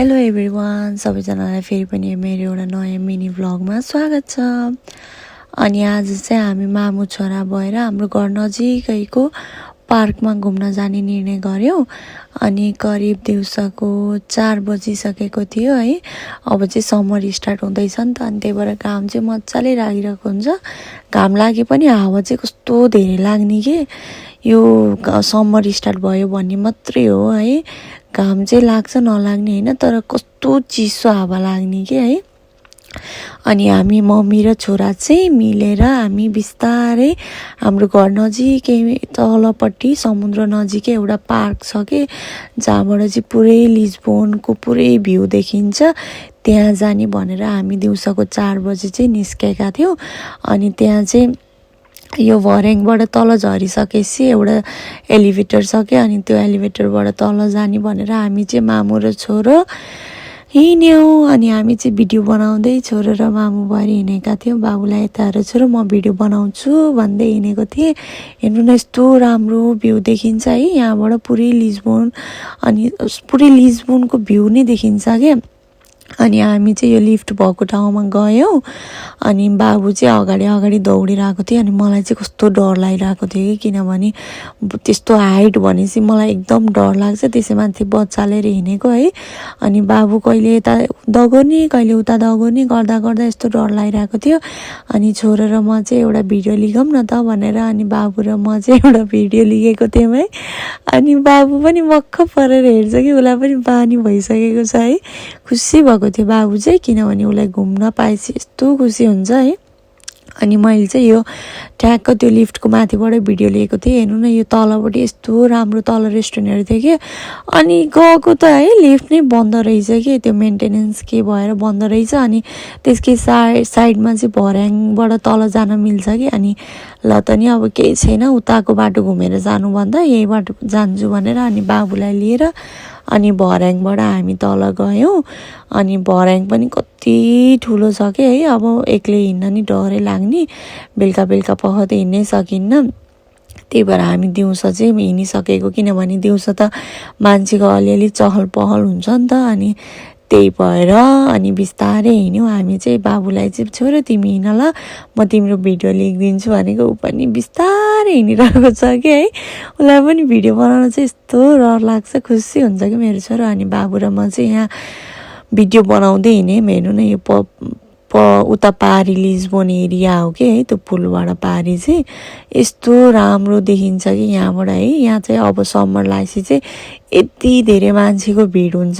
Hello everyone, सबैजनालाई फेरि पनि मेरो एउटा नयाँ मिनी भ्लगमा स्वागत छ। अनि आज चाहिँ हामी मामु छोरा भएर हाम्रो घर नजिकैको पार्कमा घुम्न जाने निर्णय गर्यौं। अनि करिब दिउँसोको 4 बजिसकेको थियो है। अब चाहिँ समर स्टार्ट हुँदैछ नि त, अनि त्यही भएर घाम चाहिँ मजाले लागिरहेको हुन्छ। घाम लागे पनि हावा चाहिँ कस्तो धेरै लाग्ने के, यो समर स्टार्ट भयो भन्ने मात्रै हो है। घाम चाहिँ लाग्छ नलाग्ने होइन, तर कस्तो चिसो हावा लाग्ने के है। अनि हामी मम्मी र छोरा चाहिँ मिलेर हामी बिस्तारै हाम्रो घर नजिकै तलपट्टि समुद्र नजिकै एउटा पार्क छ के, जहाँबाट चाहिँ पुरै लिस्बनको पुरै भ्यू देखिन्छ, त्यहाँ जाने भनेर हामी दिउँसोको 4 बजे चाहिँ निस्केका थियौँ। अनि त्यहाँ चाहिँ यो भर्याङबाट तल झरिसकेपछि एउटा एलिभेटर छ क्या, अनि त्यो एलिभेटरबाट तल जाने भनेर हामी चाहिँ मामु र छोरो हिँड्यौँ। अनि हामी चाहिँ भिडियो बनाउँदै छोरो र मामु भएर हिँडेका थियौँ। बाबुलाई यता हेरेर छोरो म भिडियो बनाउँछु भन्दै हिँडेको थिएँ। हेर्नु न यस्तो राम्रो भ्यू देखिन्छ है यहाँबाट पुरै लिस्बन, अनि पुरै लिस्बनको भ्यू नै देखिन्छ क्या। अनि हामी चाहिँ यो लिफ्ट भएको ठाउँमा गयौँ। अनि बाबु चाहिँ अगाडि अगाडि दौडिरहेको थियो। अनि मलाई चाहिँ कस्तो डर लागिरहेको थियो कि, किनभने त्यस्तो हाइट भनेपछि मलाई एकदम डर लाग्छ, त्यसैमाथि बच्चा लिएर हिँडेको है। अनि बाबु कहिले यता दगुर्ने कहिले उता दगुर्ने गर्दा गर्दा यस्तो डर लागिरहेको थियो। अनि छोरो र म चाहिँ एउटा भिडियो लिगौँ न त भनेर अनि बाबु र म चाहिँ एउटा भिडियो लिएको थियौँ है। अनि बाबु पनि मक्ख परेर हेर्छ कि, उसलाई पनि बानी भइसकेको छ है। खुसी भएको थियो बाबु चाहिँ, किनभने उसलाई घुम्न पाएपछि यस्तो खुसी हुन्छ है। अनि मैले चाहिँ यो ट्याक्क त्यो लिफ्टको माथिबाट भिडियो लिएको थिएँ। हेर्नु न यो तलबाट यस्तो राम्रो तल रेस्टुरेन्टहरू थियो कि, अनि गएको त है लिफ्ट नै बन्द रहेछ कि, त्यो मेन्टेनेन्स के भएर बन्द रहेछ। अनि त्यसकै साइडमा चाहिँ भर्याङबाट तल जान मिल्छ कि। अनि ल त नि अब केही छैन, उताको बाटो घुमेर जानुभन्दा यही बाटो जान्छु भनेर अनि बाबुलाई लिएर अनि भर्याङबाट हामी तल गयौँ। अनि भर्याङ पनि कति ठुलो छ कि है, अब एक्लै हिँड्न नि डरै लाग्ने, बेलुका बेलुका पख त हिँड्नै सकिन्न। त्यही भएर हामी दिउँसो चाहिँ हिँडिसकेको, किनभने दिउँसो त मान्छेको अलिअलि चहल पहल हुन्छ नि त। अनि त्यही भएर अनि बिस्तारै हिँड्यौँ हामी चाहिँ। बाबुलाई चाहिँ छोरो तिमी हिँड ल, म तिम्रो भिडियो लिइदिन्छु भनेको, ऊ पनि बिस्तारै हिँडिरहेको छ कि है। उसलाई पनि भिडियो बनाउन चाहिँ यस्तो डर लाग्छ, खुसी हुन्छ कि मेरो छोरो। अनि बाबु र म चाहिँ यहाँ भिडियो बनाउँदै हिँड्यौँ। हेर्नु न यो उता पारी लिस्बन एरिया हो कि है, त्यो पुलबाट पारी चाहिँ यस्तो राम्रो देखिन्छ कि यहाँबाट है। यहाँ चाहिँ अब समर लागेपछि चाहिँ यति धेरै मान्छेको भिड हुन्छ।